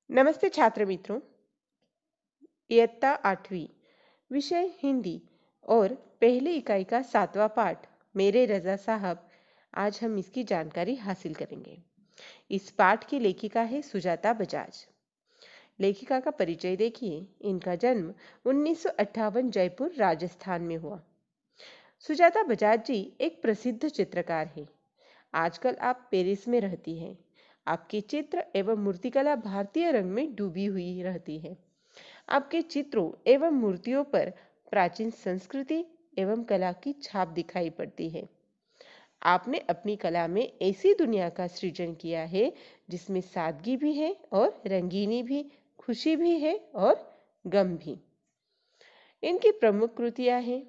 नमस्ते छात्र मित्रों। इयत्ता 8वीं, विषय हिंदी और पहली इकाई का 7वां पाठ मेरे रजा साहब। आज हम इसकी जानकारी हासिल करेंगे। इस पाठ की लेखिका है सुजाता बजाज। लेखिका का परिचय देखिए। इनका जन्म 1958 जयपुर राजस्थान में हुआ। सुजाता बजाज जी एक प्रसिद्ध चित्रकार हैं। आजकल आप पेरिस में रहती हैं। आपके चित्र एवं मूर्तिकला भारतीय रंग में डूबी हुई रहती है। आपके चित्रों एवं मूर्तियों पर प्राचीन संस्कृति एवं कला की छाप दिखाई पड़ती है। आपने अपनी कला में ऐसी दुनिया का सृजन किया है जिसमें सादगी भी है और रंगीनी भी, खुशी भी है और गम भी। इनकी प्रमुख कृतियां हैं।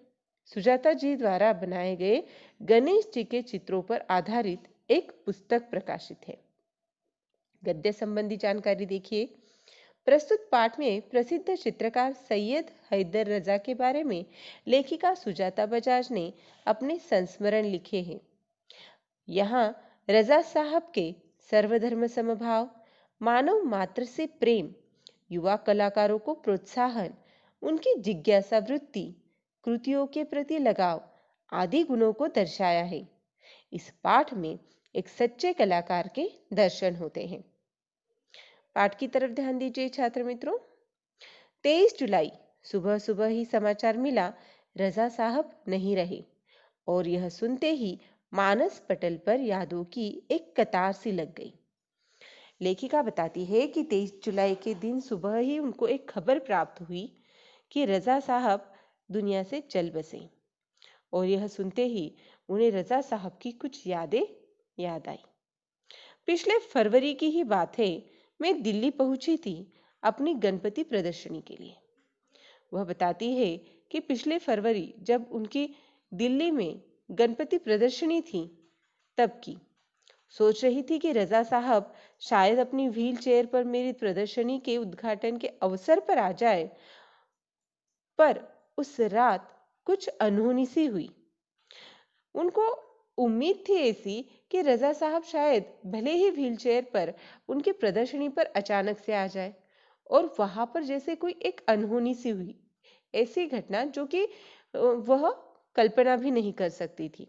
सुजाता जी द्वारा बनाए गए गणेश जी के चित्रों पर आधारित एक पुस्तक प्रकाशित है। गद्य संबंधी जानकारी देखिए। प्रस्तुत पाठ में प्रसिद्ध चित्रकार सैयद हैदर रजा के बारे में लेखिका सुजाता बजाज ने अपने संस्मरण लिखे हैं। यहाँ रजा साहब के सर्वधर्म समभाव, मानव मात्र से प्रेम, युवा कलाकारों को प्रोत्साहन, उनकी जिज्ञासा वृत्ति, कृतियों के प्रति लगाव आदि गुणों को दर्शाया है। इस पाठ में एक सच्चे कलाकार के दर्शन होते हैं। पाठ की तरफ ध्यान दीजिए छात्र मित्रों। 23 जुलाई सुबह सुबह ही समाचार मिला, रजा साहब नहीं रहे। और यह सुनते ही मानस पटल पर यादों की एक कतार सी लग गई। लेखिका बताती है कि 23 जुलाई के दिन सुबह ही उनको एक खबर प्राप्त हुई कि रजा साहब दुनिया से चल बसे। और यह सुनते ही उन्हें रजा साहब की कुछ यादें याद आई। पिछले फरवरी की ही बात है। मैं दिल्ली पहुंची थी अपनी गणपति प्रदर्शनी के लिए। वह बताती है कि पिछले फरवरी जब उनकी दिल्ली में गणपति प्रदर्शनी थी तब की। सोच रही थी कि रजा साहब शायद अपनी व्हील चेयर पर मेरी प्रदर्शनी के उद्घाटन के अवसर पर आ जाए, पर उस रात कुछ अनहोनी सी हुई। उनको उम्मीद थी ऐसी कि रजा साहब शायद भले ही व्हील चेयर पर उनकी प्रदर्शनी पर अचानक से आ जाए, और वहां पर जैसे कोई एक अनहोनी सी हुई, ऐसी घटना जो कि वह कल्पना भी नहीं कर सकती थी।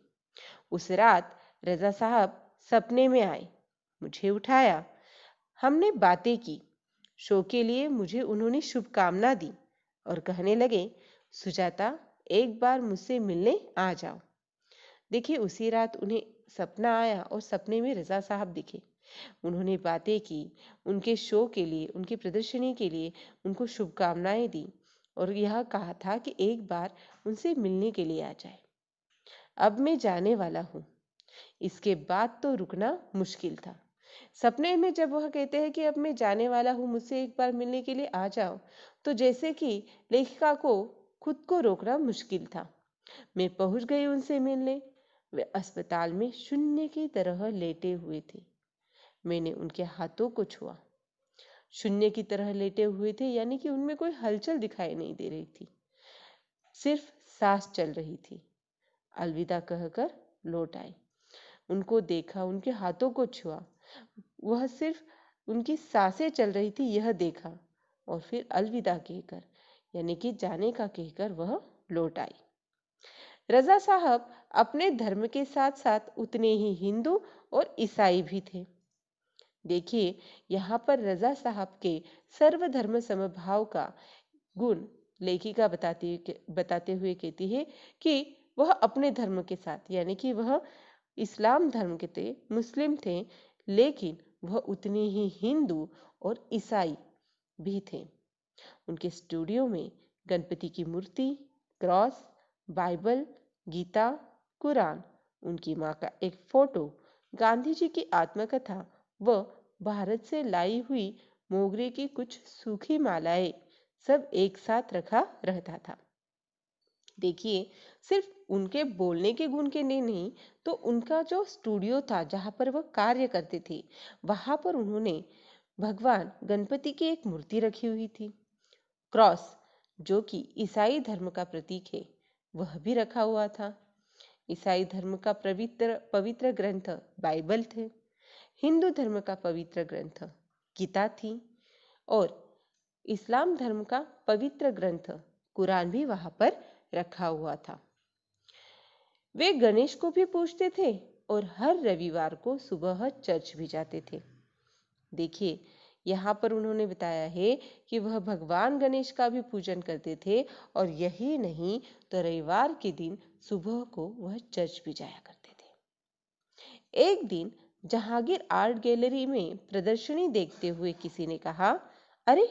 उस रात रजा साहब सपने में आए, मुझे उठाया, हमने बातें की। शो के लिए मुझे उन्होंने शुभकामना दी और कहने लगे, सुजाता एक बार मुझसे मिलने आ जाओ। देखिए, उसी रात उन्हें सपना आया और सपने में रजा साहब दिखे। उन्होंने बातें की, उनके शो के लिए, उनकी प्रदर्शनी के लिए उनको शुभकामनाएं दी और यह कहा था कि एक बार उनसे मिलने के लिए आ जाए। अब मैं जाने वाला हूँ, इसके बाद तो रुकना मुश्किल था। सपने में जब वह कहते हैं कि अब मैं जाने वाला हूँ, मुझसे एक बार मिलने के लिए आ जाओ, तो जैसे कि लेखिका को खुद को रोकना मुश्किल था। मैं पहुंच गई उनसे मिलने। वे अस्पताल में शून्य की तरह लेटे हुए थे। मैंने उनके हाथों को छुआ। शून्य की तरह लेटे हुए थे, यानी कि उनमें कोई हलचल दिखाई नहीं दे रही थी, सिर्फ सांस चल रही थी। अलविदा कहकर लौट आई। उनको देखा, उनके हाथों को छुआ, वह सिर्फ उनकी सांसें चल रही थी यह देखा, और फिर अलविदा कहकर, यानी कि जाने का कहकर वह लौट आई। रजा साहब अपने धर्म के साथ साथ उतने ही हिंदू और ईसाई भी थे। देखिए, यहाँ पर रजा साहब के सर्वधर्म समभाव का गुण लेखिका बताते हुए कहती है कि वह अपने धर्म के साथ, यानी कि वह इस्लाम धर्म के थे, मुस्लिम थे, लेकिन वह उतने ही हिंदू और ईसाई भी थे। उनके स्टूडियो में गणपति की मूर्ति, क्रॉस, बाइबल, गीता, कुरान, उनकी माँ का एक फोटो, गांधी जी की आत्मकथा व भारत से लाई हुई मोगरे की कुछ सूखी मालाएं सब एक साथ रखा रहता था। देखिए, सिर्फ उनके बोलने के गुण के लिए नहीं, तो उनका जो स्टूडियो था जहाँ पर वह कार्य करते थे, वहां पर उन्होंने भगवान गणपति की एक मूर्ति रखी हुई थी। क्रॉस, जो कि ईसाई धर्म का प्रतीक है, वह भी रखा हुआ था। ईसाई धर्म का पवित्र पवित्र ग्रंथ बाइबल थे। हिंदू धर्म का पवित्र ग्रंथ गीता थी। और इस्लाम धर्म का पवित्र ग्रंथ कुरान भी वहां पर रखा हुआ था। वे गणेश को भी पूजते थे और हर रविवार को सुबह चर्च भी जाते थे। देखिए, यहाँ पर उन्होंने बताया है कि वह भगवान गणेश का भी पूजन करते थे और यही नहीं तो रविवार के दिन सुबह को वह चर्च भी जाया करते थे। एक दिन जहांगीर आर्ट गैलरी में प्रदर्शनी देखते हुए किसी ने कहा, अरे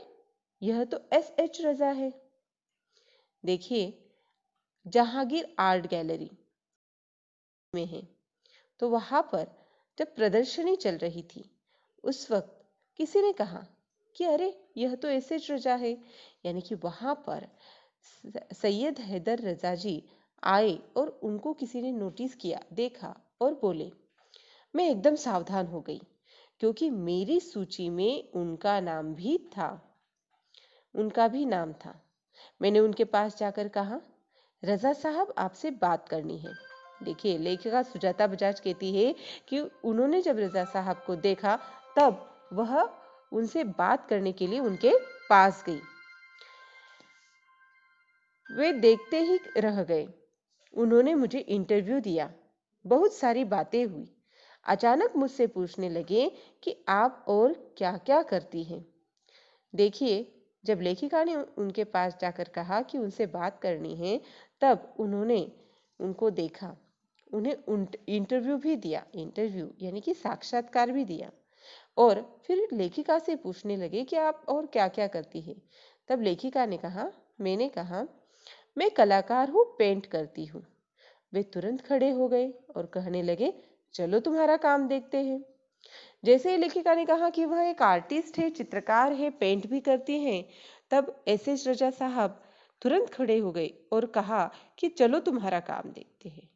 यह तो एस.एच. रजा है। देखिए, जहांगीर आर्ट गैलरी में है, तो वहां पर जब प्रदर्शनी चल रही थी उस वक्त किसी ने कहा कि अरे यह तो एस.एच. रजा है। यानी कि वहां पर सैयद हैदर रजा जी आए और उनको किसी ने नोटिस किया, देखा और बोले। मैं एकदम सावधान हो गई क्योंकि मेरी सूची में उनका भी नाम था। मैंने उनके पास जाकर कहा, रजा साहब आपसे बात करनी है। देखिए, लेखिका सुजाता बजाज कहती है कि उन्होंने जब रजा साहब को देखा तब वह उनसे बात करने के लिए उनके पास गई। वे देखते ही रह गए। उन्होंने मुझे इंटरव्यू दिया, बहुत सारी बातें हुई। अचानक मुझसे पूछने लगे कि आप और क्या क्या करती हैं। देखिए, जब लेखिका ने उनके पास जाकर कहा कि उनसे बात करनी है, तब उन्होंने उनको देखा, उन्हें इंटरव्यू भी दिया, इंटरव्यू यानी कि साक्षात्कार भी दिया। और फिर लेखिका से पूछने लगे कि आप और क्या क्या करती है। तब लेखिका ने कहा, मैंने कहा, मैं कलाकार हूँ, पेंट करती हूँ। वे तुरंत खड़े हो गए और कहने लगे, चलो तुम्हारा काम देखते हैं। जैसे ही लेखिका ने कहा कि वह एक आर्टिस्ट है, चित्रकार है, पेंट भी करती हैं, तब एस.एच. रजा साहब तुरंत खड़े हो गए और कहा कि चलो तुम्हारा काम देखते हैं।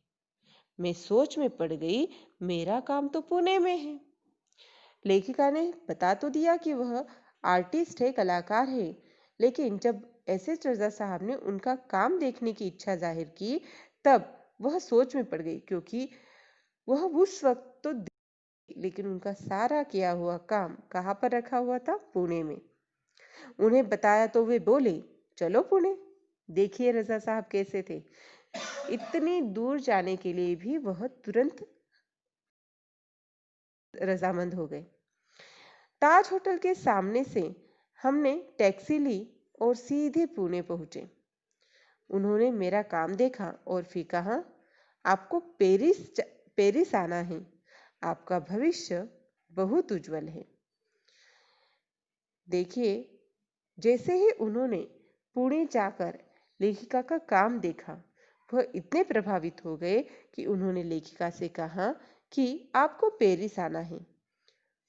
मैं सोच में पड़ गई, मेरा काम तो पुणे में है। लेखिका ने बता तो दिया कि वह आर्टिस्ट है, कलाकार है, लेकिन जब एस.एच. रजा साहब ने उनका काम देखने की इच्छा जाहिर की, तब वह सोच में पड़ गई क्योंकि वह उस वक्त तो, लेकिन उनका सारा किया हुआ काम कहाँ पर रखा हुआ था? पुणे में। उन्हें बताया तो वे बोले, चलो पुणे। देखिए रजा साहब कैसे थे, इतनी दूर जाने के लिए भी वह तुरंत रजामंद हो गए। ताज होटल के सामने से हमने टैक्सी ली और सीधे पुणे पहुंचे। उन्होंने मेरा काम देखा और फिर कहा, आपको पेरिस आना है, आपका भविष्य बहुत उज्जवल है। देखिए, जैसे ही उन्होंने पुणे जाकर लेखिका का काम देखा, वह इतने प्रभावित हो गए कि उन्होंने लेखिका से कहा कि आपको पेरिस आना है।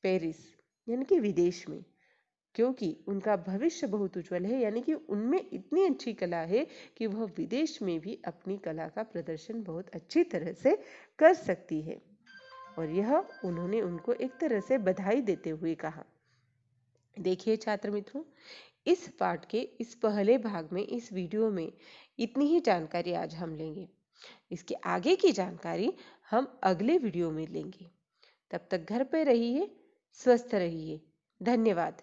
पेरिस यानी कि विदेश में, क्योंकि उनका भविष्य बहुत उज्जवल है, यानी कि उनमें इतनी अच्छी कला है कि वह विदेश में भी अपनी कला का प्रदर्शन बहुत अच्छी तरह से कर सकती है। और यह उन्होंने उनको एक तरह से बधाई देते हुए कहा। देखिए छात्र मित्रों, इस पाठ के इस पहले भाग में, इस वीडियो में इतनी ही जानकारी आज हम लेंगे। इसके आगे की जानकारी हम अगले वीडियो में लेंगे। तब तक घर पे रहिए, स्वस्थ रहिए। धन्यवाद।